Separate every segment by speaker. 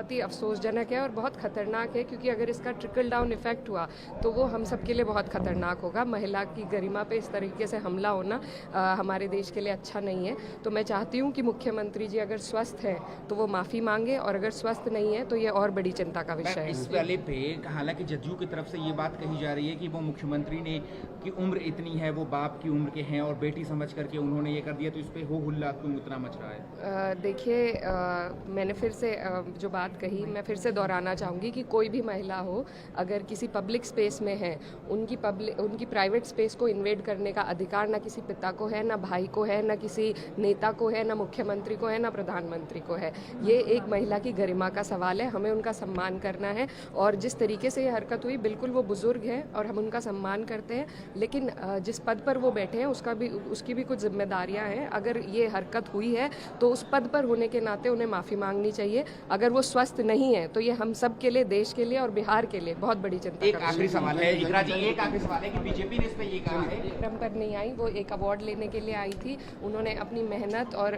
Speaker 1: बहुत ही अफसोसजनक है और बहुत ख़तरनाक है, क्योंकि अगर इसका ट्रिकल डाउन इफेक्ट हुआ तो वो हम सब के लिए बहुत ख़तरनाक होगा। महिला की गरिमा पे इस तरीके से हमला होना हमारे देश के लिए अच्छा नहीं है। तो मैं चाहती हूँ कि मुख्यमंत्री जी अगर स्वस्थ हैं तो वो माफ़ी मांगे, और अगर स्वस्थ नहीं है तो ये और बड़ी चिंता का विषय है।
Speaker 2: इस वाले पे हालांकि जदयू की तरफ से ये बात कही जा रही है कि वो मुख्यमंत्री ने की उम्र इतनी है, वो बाप की उम्र के हैं और बेटी समझ करके उन्होंने ये कर दिया, तो इस पे हो हुल्ला क्यों इतना मच रहा है?
Speaker 1: देखिए, मैंने फिर से जो बात कही मैं फिर से दोहराना चाहूँगी कि कोई भी महिला हो अगर किसी पब्लिक स्पेस में है, उनकी प्राइवेट स्पेस को इन्वेड करने का अधिकार ना किसी पिता को है, ना भाई को है, ना किसी नेता को है, ना मुख्यमंत्री को है, ना प्रधानमंत्री को है। ये एक महिला की गरिमा का सवाल है, हमें उनका सम्मान करना है। और जिस तरीके से ये हरकत हुई, बिल्कुल वो बुजुर्ग है और हम उनका सम्मान करते हैं, लेकिन जिस पद पर वो बैठे हैं उसकी भी कुछ जिम्मेदारियां हैं। अगर ये हरकत हुई है तो उस पद पर होने के नाते उन्हें माफ़ी मांगनी चाहिए। अगर वो स्वस्थ नहीं है तो ये हम सब के लिए, देश के लिए और बिहार के लिए बहुत बड़ी चिंता
Speaker 2: एक आखिरी सवाल है इकरा जी, एक आखिरी सवाल है कि बीजेपी ने इस पे ये कहा है,
Speaker 1: क्रम पर नहीं आई, वो एक अवार्ड लेने के लिए आई थी। उन्होंने अपनी मेहनत और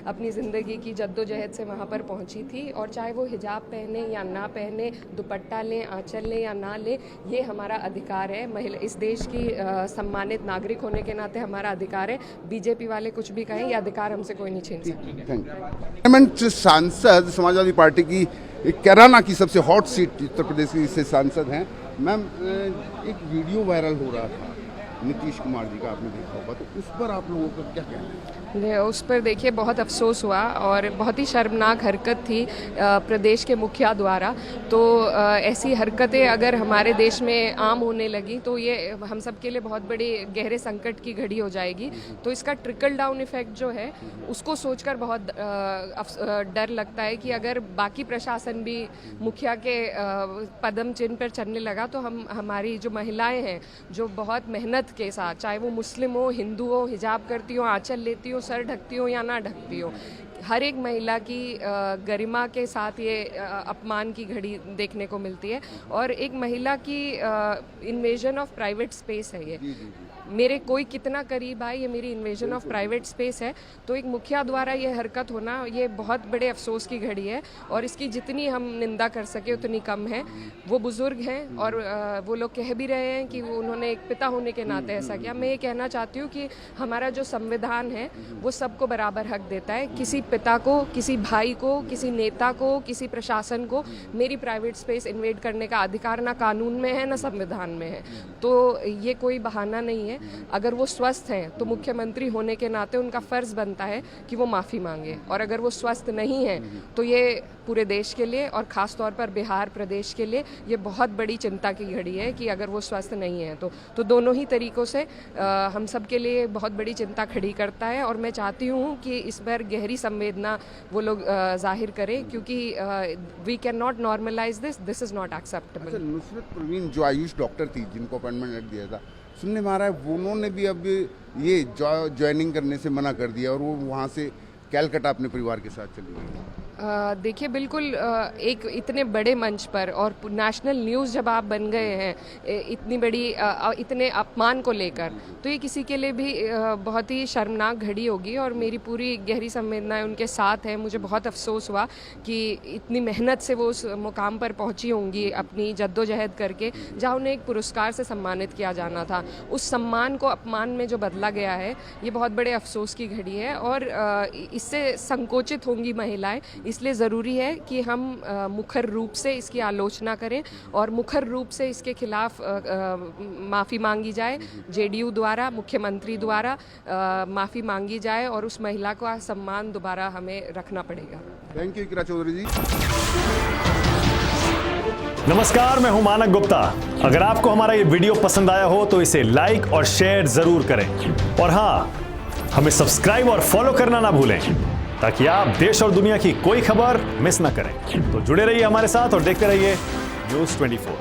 Speaker 1: अपनी ज़िंदगी की जद्दोजहद से वहाँ पर पहुँची थी, और चाहे वो हिजाब पहने या ना पहने, दुपट्टा लें, आंचल लें या ना लें, ये हमारा अधिकार है। महिला इस देश की सम्मानित नागरिक होने के नाते हमारा अधिकार है। बीजेपी वाले कुछ भी कहें, ये अधिकार हमसे कोई नहीं छीन सकता।
Speaker 3: सांसद समाजवादी पार्टी की कैराना की सबसे हॉट सीट उत्तर प्रदेश की से सांसद हैं मैम, एक वीडियो वायरल हो रहा था नीतीश कुमार जी का, आपने देखा होगा, तो उस पर आप लोगों का क्या कहना है?
Speaker 1: उस पर देखिए बहुत अफसोस हुआ और बहुत ही शर्मनाक हरकत थी प्रदेश के मुखिया द्वारा। तो ऐसी हरकतें अगर हमारे देश में आम होने लगी तो ये हम सब के लिए बहुत बड़ी गहरे संकट की घड़ी हो जाएगी। तो इसका ट्रिकल डाउन इफेक्ट जो है उसको सोचकर बहुत डर लगता है कि अगर बाकी प्रशासन भी मुखिया के कदम चिन्ह पर चलने लगा तो हमारी जो महिलाएं हैं जो बहुत मेहनत के साथ, चाहे वो मुस्लिम हो, हिंदू हो, हिजाब करती हो, आंचल लेती हो, सर ढकती हो या ना ढकती हो, हर एक महिला की गरिमा के साथ ये अपमान की घड़ी देखने को मिलती है। और एक महिला की इन्वेजन ऑफ प्राइवेट स्पेस है ये। मेरे कोई कितना करीब आए, ये मेरी इन्वेजन ऑफ प्राइवेट स्पेस है। तो एक मुखिया द्वारा ये हरकत होना, ये बहुत बड़े अफसोस की घड़ी है, और इसकी जितनी हम निंदा कर सके उतनी कम है। वो बुजुर्ग हैं और वो लोग कह भी रहे हैं कि उन्होंने एक पिता होने के नाते ऐसा किया। मैं ये कहना चाहती हूँ कि हमारा जो संविधान है वो सबको बराबर हक देता है। किसी पिता को, किसी भाई को, किसी नेता को, किसी प्रशासन को मेरी प्राइवेट स्पेस इन्वेड करने का अधिकार ना कानून में है ना संविधान में है। तो ये कोई बहाना नहीं है। अगर वो स्वस्थ हैं तो मुख्यमंत्री होने के नाते उनका फर्ज बनता है कि वो माफ़ी मांगे, और अगर वो स्वस्थ नहीं है तो ये पूरे देश के लिए और ख़ास तौर पर बिहार प्रदेश के लिए ये बहुत बड़ी चिंता की घड़ी है कि अगर वो स्वस्थ नहीं है तो दोनों ही तरीक़ों से हम सब के लिए बहुत बड़ी चिंता खड़ी करता है। और मैं चाहती हूँ कि इस पर गहरी संवेदना वो लोग जाहिर करें, क्योंकि we can not normalize this is not acceptable.
Speaker 3: Nusrat Parveen जो आयुष डॉक्टर थी, जिनको अपॉइंटमेंट लेटर दिया था, सुनने में आ रहा है उन्होंने भी अब ये ज्वाइनिंग करने से मना कर दिया और वो वहाँ से कैलकाटा अपने परिवार के साथ चली गई।
Speaker 1: देखिए, बिल्कुल एक इतने बड़े मंच पर और नेशनल न्यूज़ जब आप बन गए हैं इतनी बड़ी इतने अपमान को लेकर, तो ये किसी के लिए भी बहुत ही शर्मनाक घड़ी होगी। और मेरी पूरी गहरी संवेदनाएं उनके साथ है। मुझे बहुत अफसोस हुआ कि इतनी मेहनत से वो उस मुकाम पर पहुंची होंगी अपनी जद्दोजहद करके, जहां उन्हें एक पुरस्कार से सम्मानित किया जाना था। उस सम्मान को अपमान में जो बदला गया है, ये बहुत बड़े अफसोस की घड़ी है और इससे संकोचित होंगी महिलाएं। इसलिए ज़रूरी है कि हम मुखर रूप से इसकी आलोचना करें और मुखर रूप से इसके खिलाफ माफ़ी मांगी जाए। जेडीयू द्वारा, मुख्यमंत्री द्वारा माफ़ी मांगी जाए और उस महिला का सम्मान दोबारा हमें रखना पड़ेगा।
Speaker 3: थैंक यू इकरा चौधरी जी।
Speaker 4: नमस्कार, मैं हूं मानक गुप्ता। अगर आपको हमारा ये वीडियो पसंद आया हो तो इसे लाइक और शेयर जरूर करें, और हाँ, हमें सब्सक्राइब और फॉलो करना ना भूलें ताकि आप देश और दुनिया की कोई खबर मिस ना करें। तो जुड़े रहिए हमारे साथ और देखते रहिए News 24।